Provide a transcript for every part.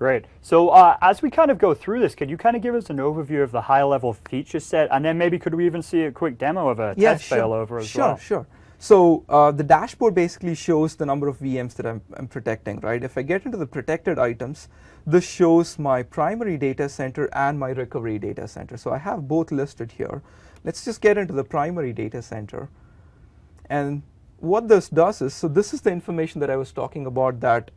Great. So as we kind of go through this, could you kind of give us an overview of the high-level feature set, and then maybe could we even see a quick demo of a test failover as well? Sure. So the dashboard basically shows the number of VMs that I'm protecting, right? If I get into the protected items, this shows my primary data center and my recovery data center. So I have both listed here. Let's just get into the primary data center. And what this does is, so this is the information that I was talking about that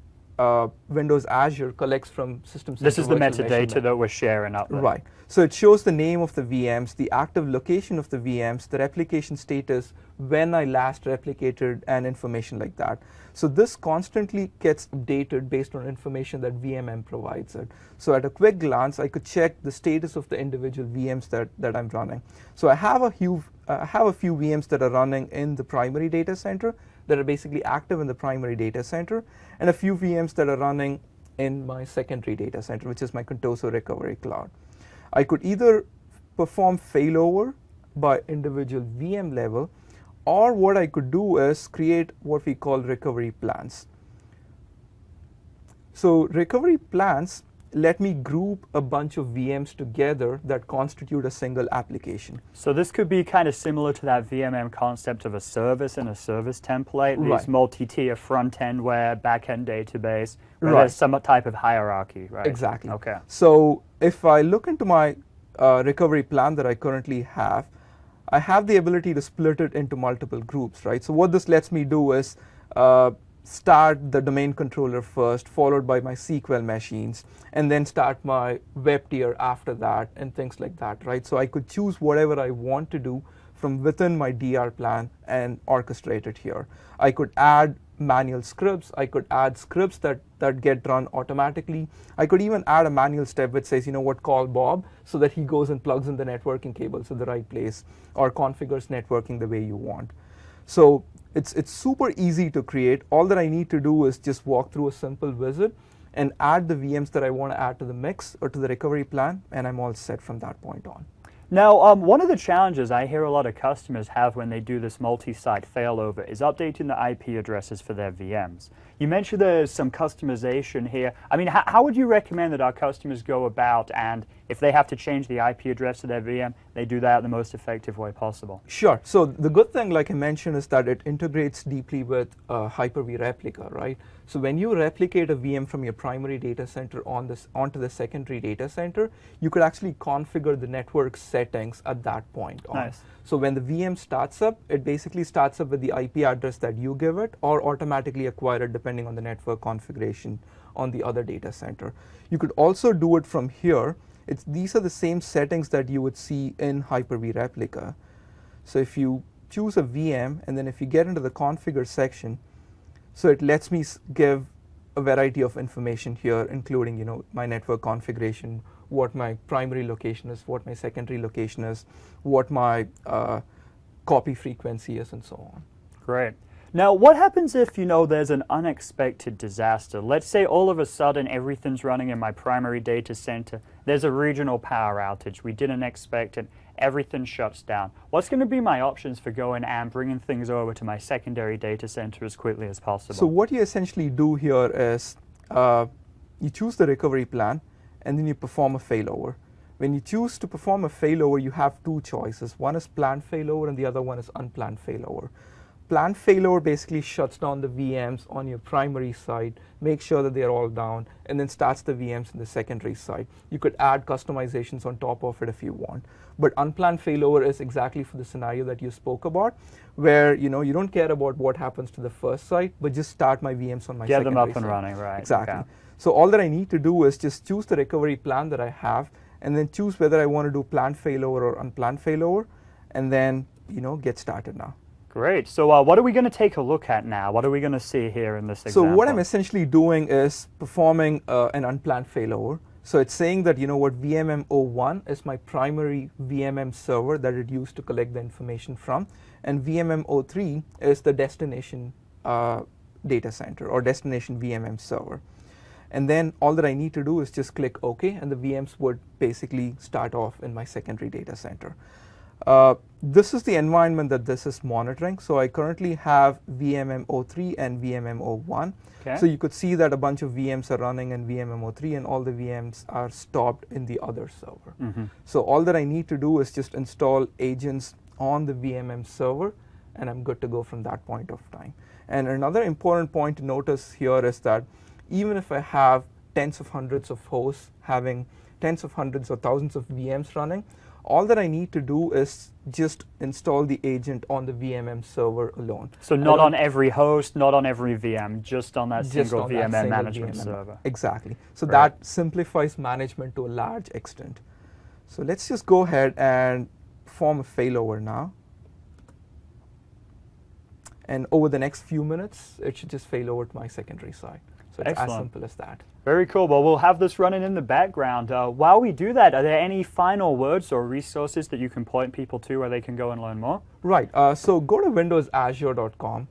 Windows Azure collects from System Center. This is the metadata that we're sharing up there. Right. So it shows the name of the VMs, the active location of the VMs, the replication status, when I last replicated, and information like that. So this constantly gets updated based on information that VMM provides it. So at a quick glance, I could check the status of the individual VMs that I'm running. So I have a few VMs that are running in the primary data center that are basically active in the primary data center, and a few VMs that are running in my secondary data center, which is my Contoso recovery cloud. I could either perform failover by individual VM level, or what I could do is create what we call recovery plans. So recovery plans let me group a bunch of VMs together that constitute a single application. So this could be kind of similar to that VMM concept of a service and a service template, these multi-tier front-end web, back-end database, where there's some type of hierarchy, right? Exactly. Okay. So if I look into my recovery plan that I currently have, I have the ability to split it into multiple groups, right? So what this lets me do is start the domain controller first, followed by my SQL machines, and then start my web tier after that, and things like that, right? So I could choose whatever I want to do from within my DR plan and orchestrate it here. I could add manual scripts. I could add scripts that get run automatically. I could even add a manual step which says, you know what, call Bob, so that he goes and plugs in the networking cables in the right place, or configures networking the way you want. So it's super easy to create. All that I need to do is just walk through a simple visit and add the VMs that I want to add to the mix or to the recovery plan, and I'm all set from that point on. Now, one of the challenges I hear a lot of customers have when they do this multi-site failover is updating the IP addresses for their VMs. You mentioned there's some customization here. I mean, how would you recommend that our customers go about, and if they have to change the IP address of their VM, they do that the most effective way possible? Sure. So the good thing, like I mentioned, is that it integrates deeply with Hyper-V Replica, right? So when you replicate a VM from your primary data center onto the secondary data center, you could actually configure the network settings at that point on. Nice. So when the VM starts up, it basically starts up with the IP address that you give it, or automatically acquire it depending on the network configuration on the other data center. You could also do it from here. These are the same settings that you would see in Hyper-V Replica. So if you choose a VM, and then if you get into the configure section, so it lets me give a variety of information here, including, you know, my network configuration, what my primary location is, what my secondary location is, what my copy frequency is, and so on. Great. Now, what happens if, you know, there's an unexpected disaster? Let's say all of a sudden everything's running in my primary data center. There's a regional power outage. We didn't expect it. Everything shuts down. What's going to be my options for going and bringing things over to my secondary data center as quickly as possible? So what you essentially do here is you choose the recovery plan, and then you perform a failover. When you choose to perform a failover, you have two choices. One is planned failover, and the other one is unplanned failover. Planned failover basically shuts down the VMs on your primary side, makes sure that they're all down, and then starts the VMs in the secondary side. You could add customizations on top of it if you want. But unplanned failover is exactly for the scenario that you spoke about, where, you know, you don't care about what happens to the first site, but just start my VMs on my secondary side. Get them up and running, right? Exactly. Okay. So all that I need to do is just choose the recovery plan that I have, and then choose whether I want to do planned failover or unplanned failover, and then, you know, get started now. Great. So what are we going to take a look at now? What are we going to see here in this example? So what I'm essentially doing is performing an unplanned failover. So it's saying that, you know what, VMM01 is my primary VMM server that it used to collect the information from, and VMM03 is the destination data center or destination VMM server. And then all that I need to do is just click OK, and the VMs would basically start off in my secondary data center. This is the environment that this is monitoring. So I currently have VMM03 and VMM01. Okay. So you could see that a bunch of VMs are running in VMM03 and all the VMs are stopped in the other server. Mm-hmm. So all that I need to do is just install agents on the VMM server, and I'm good to go from that point of time. And another important point to notice here is that even if I have tens of hundreds of hosts having tens of hundreds or thousands of VMs running, all that I need to do is just install the agent on the VMM server alone. So not on every host, not on every VM, just on that Just single on that VMM single management VMM. server. Exactly. So Right. that simplifies management to a large extent. So let's just go ahead and form a failover now. And over the next few minutes, it should just fail over to my secondary side. So it's Excellent. as simple as that. Very cool. Well, we'll have this running in the background. While we do that, are there any final words or resources that you can point people to where they can go and learn more? Right. So go to windowsazure.com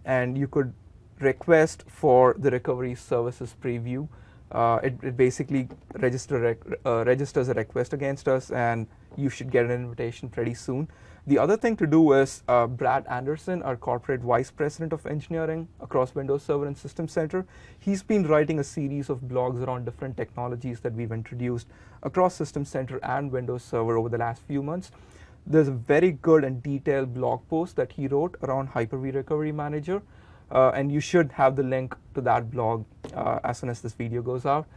and you could request for the recovery services preview. It basically registers a request against us, and you should get an invitation pretty soon. The other thing to do is Brad Anderson, our corporate vice president of engineering across Windows Server and System Center, he's been writing a series of blogs around different technologies that we've introduced across System Center and Windows Server over the last few months. There's a very good and detailed blog post that he wrote around Hyper-V Recovery Manager, and you should have the link to that blog as soon as this video goes out.